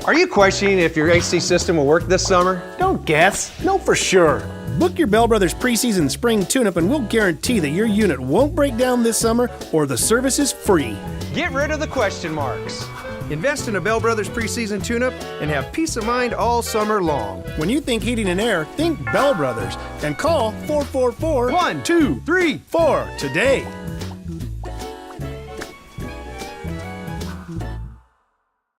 Are you questioning if your AC system will work this summer? Don't guess. Know for sure. Book your Bell Brothers preseason spring tune-up and we'll guarantee that your unit won't break down this summer or the service is free. Get rid of the question marks. Invest in a Bell Brothers preseason tune-up and have peace of mind all summer long. When you think heating and air, think Bell Brothers and call 444-1234 today.